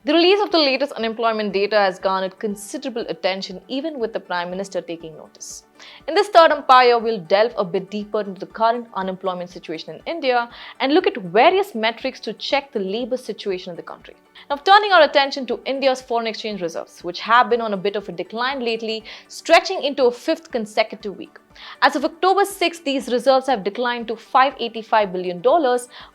The release of the latest unemployment data has garnered considerable attention, even with the Prime Minister taking notice. In this third umpire, we'll delve a bit deeper into the current unemployment situation in India and look at various metrics to check the labor situation in the country. Now, turning our attention to India's foreign exchange reserves, which have been on a bit of a decline lately, stretching into a fifth consecutive week. As of October 6, these reserves have declined to $585 billion,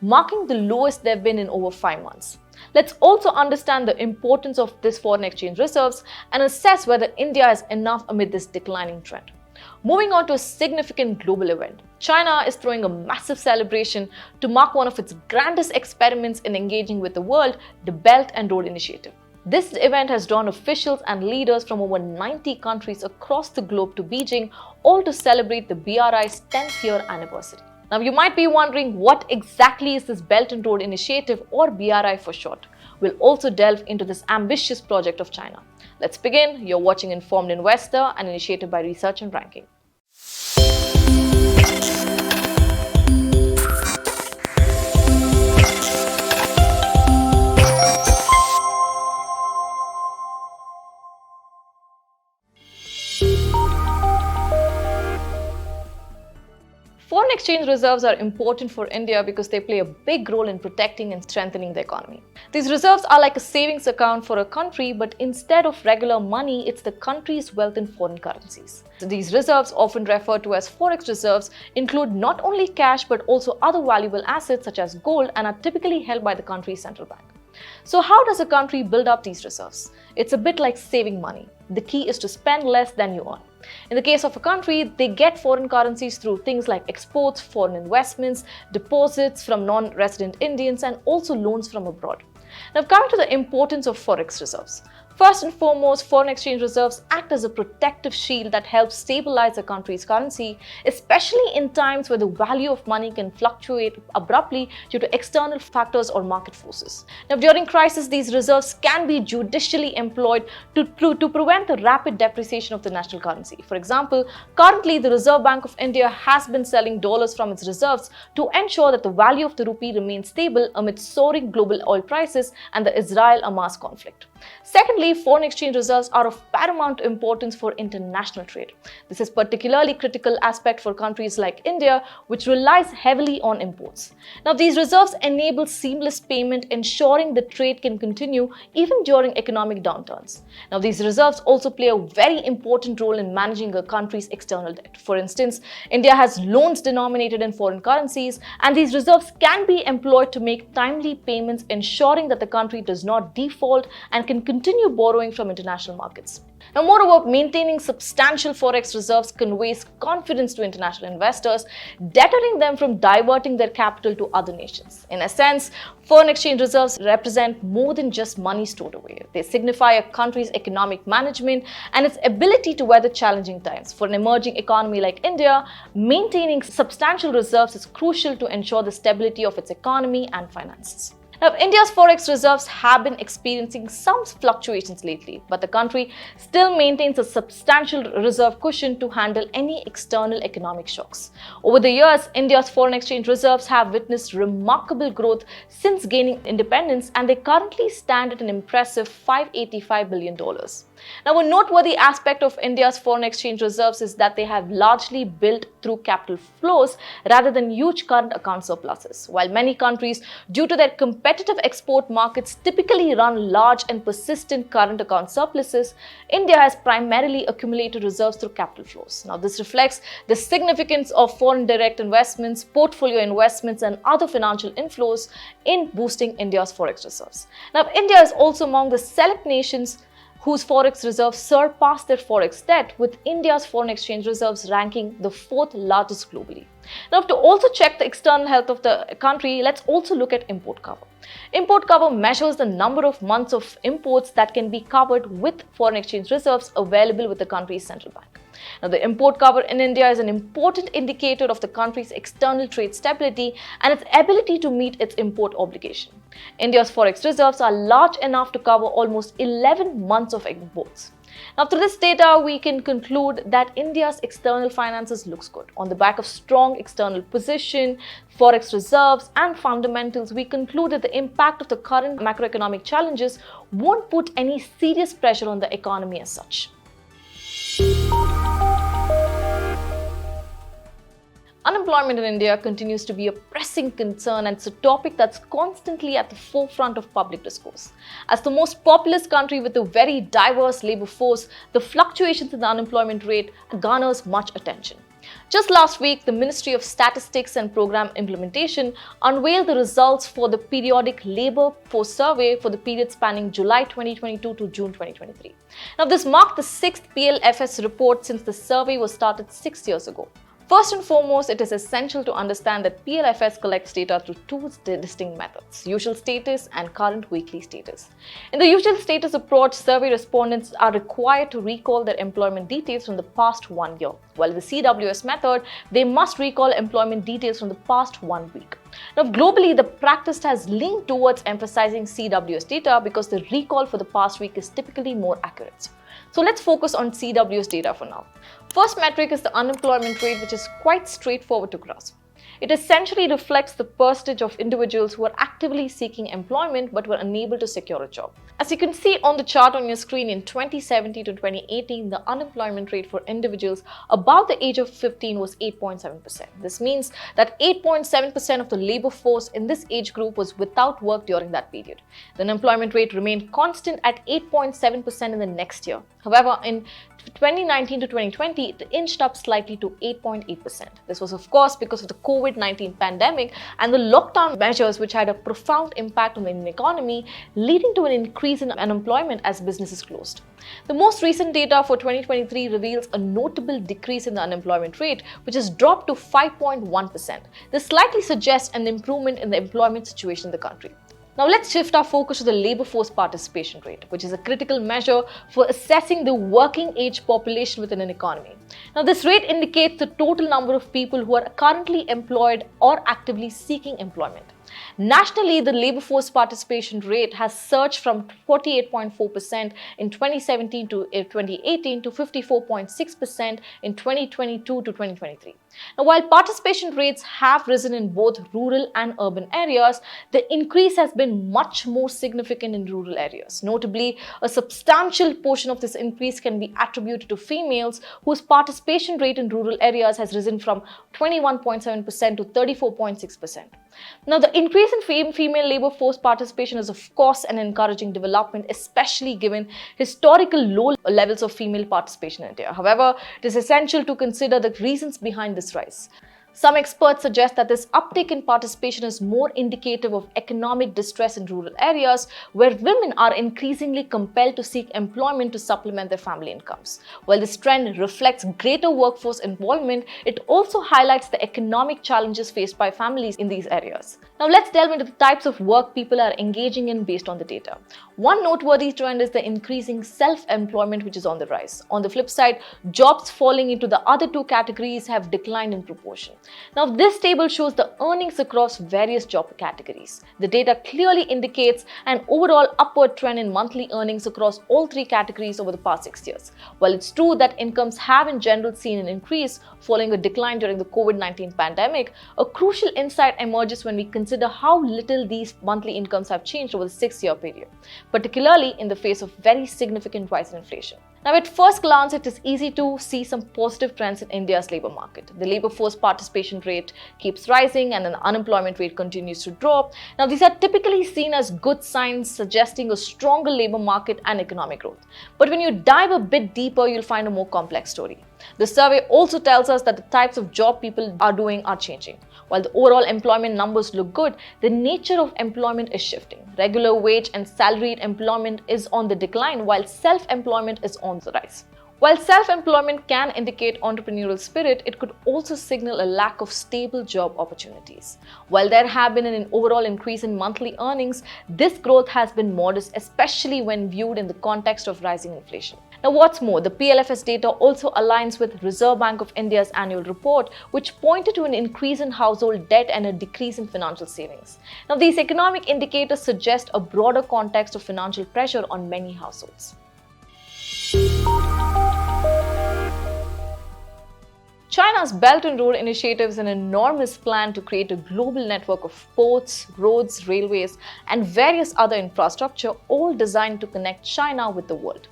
marking the lowest they've been in over 5 months. Let's also understand the importance of this foreign exchange reserves and assess whether India has enough amid this declining trend. Moving on to a significant global event, China is throwing a massive celebration to mark one of its grandest experiments in engaging with the world, the Belt and Road Initiative. This event has drawn officials and leaders from over 90 countries across the globe to Beijing, all to celebrate the BRI's 10th year anniversary. Now, you might be wondering what exactly is this Belt and Road Initiative, or BRI for short. We'll also delve into this ambitious project of China. Let's begin. You're watching Informed Investor, an initiative by Research and Ranking. Foreign exchange reserves are important for India because they play a big role in protecting and strengthening the economy. These reserves are like a savings account for a country, but instead of regular money, it's the country's wealth in foreign currencies. So these reserves, often referred to as Forex reserves, include not only cash but also other valuable assets such as gold and are typically held by the country's central bank. So how does a country build up these reserves? It's a bit like saving money. The key is to spend less than you earn. In the case of a country, they get foreign currencies through things like exports, foreign investments, deposits from non-resident Indians, and also loans from abroad. Now, coming to the importance of Forex reserves. First and foremost, foreign exchange reserves act as a protective shield that helps stabilize a country's currency, especially in times where the value of money can fluctuate abruptly due to external factors or market forces. Now, during crisis, these reserves can be judicially employed to prevent the rapid depreciation of the national currency. For example, currently the Reserve Bank of India has been selling dollars from its reserves to ensure that the value of the rupee remains stable amid soaring global oil prices and the Israel-Hamas conflict. Secondly, foreign exchange reserves are of paramount importance for international trade. This is particularly critical aspect for countries like India, which relies heavily on imports. Now, these reserves enable seamless payment, ensuring the trade can continue even during economic downturns. Now, these reserves also play a very important role in managing a country's external debt. For instance, India has loans denominated in foreign currencies, and these reserves can be employed to make timely payments, ensuring that the country does not default and can continue borrowing from international markets. Now, moreover, maintaining substantial Forex reserves conveys confidence to international investors, deterring them from diverting their capital to other nations. In a sense, foreign exchange reserves represent more than just money stored away. They signify a country's economic management and its ability to weather challenging times. For an emerging economy like India, maintaining substantial reserves is crucial to ensure the stability of its economy and finances. Now, India's Forex reserves have been experiencing some fluctuations lately, but the country still maintains a substantial reserve cushion to handle any external economic shocks. Over the years, India's foreign exchange reserves have witnessed remarkable growth since gaining independence, and they currently stand at an impressive $585 billion. Now, a noteworthy aspect of India's foreign exchange reserves is that they have largely built through capital flows rather than huge current account surpluses. While many countries, due to their competitive export markets, typically run large and persistent current account surpluses, India has primarily accumulated reserves through capital flows. Now, this reflects the significance of foreign direct investments, portfolio investments, and other financial inflows in boosting India's Forex reserves. Now, India is also among the select nations whose Forex reserves surpass their Forex debt, with India's foreign exchange reserves ranking the 4th largest globally. Now, to also check the external health of the country, let's also look at import cover. Import cover measures the number of months of imports that can be covered with foreign exchange reserves available with the country's central bank. Now, the import cover in India is an important indicator of the country's external trade stability and its ability to meet its import obligation. India's Forex reserves are large enough to cover almost 11 months of imports. Now, through this data, we can conclude that India's external finances looks good. On the back of strong external position, forex reserves and fundamentals, we conclude that the impact of the current macroeconomic challenges won't put any serious pressure on the economy as such. Unemployment in India continues to be a pressing concern, and it's a topic that's constantly at the forefront of public discourse. As the most populous country with a very diverse labor force, the fluctuations in the unemployment rate garners much attention. Just last week, the Ministry of Statistics and Program Implementation unveiled the results for the periodic labor force survey for the period spanning July 2022 to June 2023. Now, this marked the sixth PLFS report since the survey was started 6 years ago. First and foremost, it is essential to understand that PLFS collects data through two distinct methods: usual status and current weekly status. In the usual status approach, survey respondents are required to recall their employment details from the past 1 year, while in the CWS method, they must recall employment details from the past 1 week. Now, globally, the practice has leaned towards emphasizing CWS data because the recall for the past week is typically more accurate. So let's focus on CWS data for now. First metric is the unemployment rate, which is quite straightforward to grasp. It essentially reflects the percentage of individuals who are actively seeking employment but were unable to secure a job. As you can see on the chart on your screen, in 2017 to 2018, the unemployment rate for individuals above the age of 15 was 8.7%. This means that 8.7% of the labor force in this age group was without work during that period. The unemployment rate remained constant at 8.7% in the next year. However, in 2019 to 2020, it inched up slightly to 8.8%. This was, of course, because of the COVID-19 pandemic and the lockdown measures, which had a profound impact on the Indian economy, leading to an increase in unemployment as businesses closed. The most recent data for 2023 reveals a notable decrease in the unemployment rate, which has dropped to 5.1%. This slightly suggests an improvement in the employment situation in the country. Now let's shift our focus to the labor force participation rate, which is a critical measure for assessing the working age population within an economy. Now this rate indicates the total number of people who are currently employed or actively seeking employment. Nationally, the labor force participation rate has surged from 48.4% in 2017 to 2018 to 54.6% in 2022 to 2023. Now, while participation rates have risen in both rural and urban areas, the increase has been much more significant in rural areas. Notably, a substantial portion of this increase can be attributed to females, whose participation rate in rural areas has risen from 21.7% to 34.6%. Now, the increase in female labor force participation is, of course, an encouraging development, especially given historical low levels of female participation in India. However, it is essential to consider the reasons behind this rise. Some experts suggest that this uptick in participation is more indicative of economic distress in rural areas, where women are increasingly compelled to seek employment to supplement their family incomes. While this trend reflects greater workforce involvement, it also highlights the economic challenges faced by families in these areas. Now let's delve into the types of work people are engaging in based on the data. One noteworthy trend is the increasing self-employment, which is on the rise. On the flip side, jobs falling into the other two categories have declined in proportion. Now, this table shows the earnings across various job categories. The data clearly indicates an overall upward trend in monthly earnings across all three categories over the past 6 years. While it's true that incomes have in general seen an increase following a decline during the COVID-19 pandemic, a crucial insight emerges when we consider how little these monthly incomes have changed over the 6-year period, particularly in the face of very significant rise in inflation. Now, at first glance, it is easy to see some positive trends in India's labor market. The labor force participation rate keeps rising and the unemployment rate continues to drop. Now, these are typically seen as good signs suggesting a stronger labor market and economic growth. But when you dive a bit deeper, you'll find a more complex story. The survey also tells us that the types of job people are doing are changing. While the overall employment numbers look good, the nature of employment is shifting. Regular wage and salaried employment is on the decline, while self-employment is on the rise. While self-employment can indicate entrepreneurial spirit, it could also signal a lack of stable job opportunities. While there have been an overall increase in monthly earnings, this growth has been modest, especially when viewed in the context of rising inflation. Now, what's more, the PLFS data also aligns with Reserve Bank of India's annual report, which pointed to an increase in household debt and a decrease in financial savings. Now, these economic indicators suggest a broader context of financial pressure on many households. China's Belt and Road Initiative is an enormous plan to create a global network of ports, roads, railways, and various other infrastructure, all designed to connect China with the world.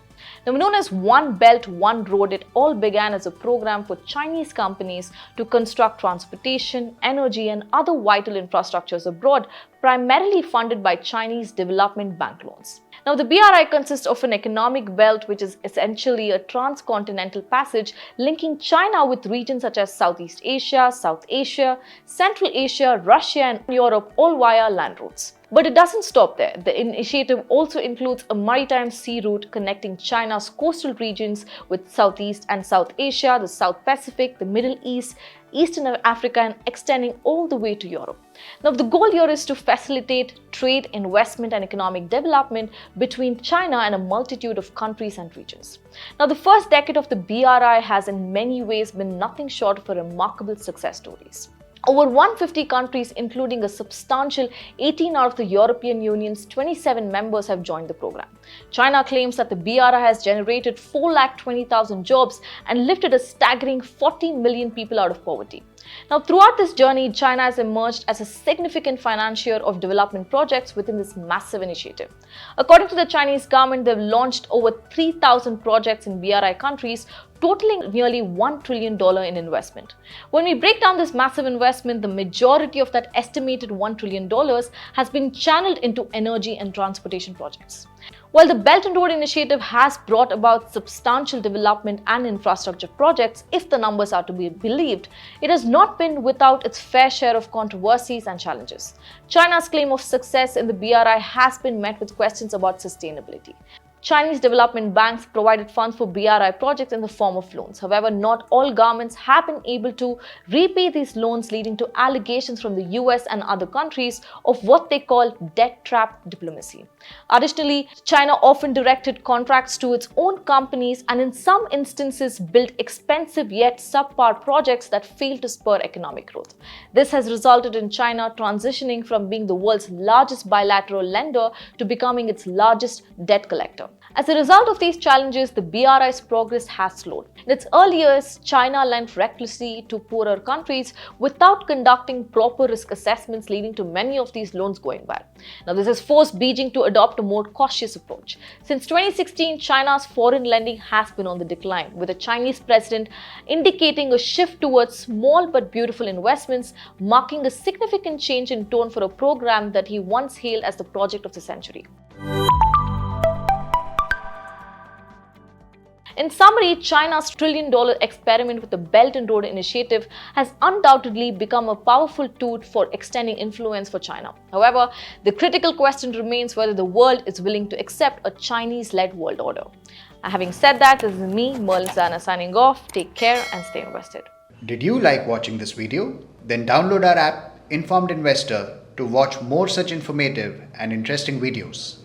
Now, known as One Belt, One Road, it all began as a program for Chinese companies to construct transportation, energy, and other vital infrastructures abroad, primarily funded by Chinese Development Bank loans. Now, the BRI consists of an economic belt, which is essentially a transcontinental passage linking China with regions such as Southeast Asia, South Asia, Central Asia, Russia, and Europe, all via land routes. But it doesn't stop there. The initiative also includes a maritime sea route connecting China's coastal regions with Southeast and South Asia, the South Pacific, the Middle East, Eastern Africa, and extending all the way to Europe. Now, the goal here is to facilitate trade, investment, and economic development between China and a multitude of countries and regions. Now, the first decade of the BRI has in many ways been nothing short of a remarkable success stories. Over 150 countries, including a substantial 18 out of the European Union's 27 members, have joined the program. China claims that the BRI has generated 420,000 jobs and lifted a staggering 40 million people out of poverty. Now, throughout this journey, China has emerged as a significant financier of development projects within this massive initiative. According to the Chinese government, they've launched over 3,000 projects in BRI countries, totaling nearly $1 trillion in investment. When we break down this massive investment, the majority of that estimated $1 trillion has been channeled into energy and transportation projects. While the Belt and Road Initiative has brought about substantial development and infrastructure projects, if the numbers are to be believed, it has not been without its fair share of controversies and challenges. China's claim of success in the BRI has been met with questions about sustainability. Chinese development banks provided funds for BRI projects in the form of loans. However, not all governments have been able to repay these loans, leading to allegations from the US and other countries of what they call debt trap diplomacy. Additionally, China often directed contracts to its own companies and in some instances built expensive yet subpar projects that failed to spur economic growth. This has resulted in China transitioning from being the world's largest bilateral lender to becoming its largest debt collector. As a result of these challenges, the BRI's progress has slowed. In its early years, China lent recklessly to poorer countries without conducting proper risk assessments, leading to many of these loans going bad. Now, this has forced Beijing to adopt a more cautious approach. Since 2016, China's foreign lending has been on the decline, with the Chinese president indicating a shift towards small but beautiful investments, marking a significant change in tone for a program that he once hailed as the project of the century. In summary, China's trillion-dollar experiment with the Belt and Road Initiative has undoubtedly become a powerful tool for extending influence for China. However, the critical question remains whether the world is willing to accept a Chinese-led world order. Having said that, this is me, Merlin Sana, signing off. Take care and stay invested. Did you like watching this video? Then download our app, Informed Investor, to watch more such informative and interesting videos.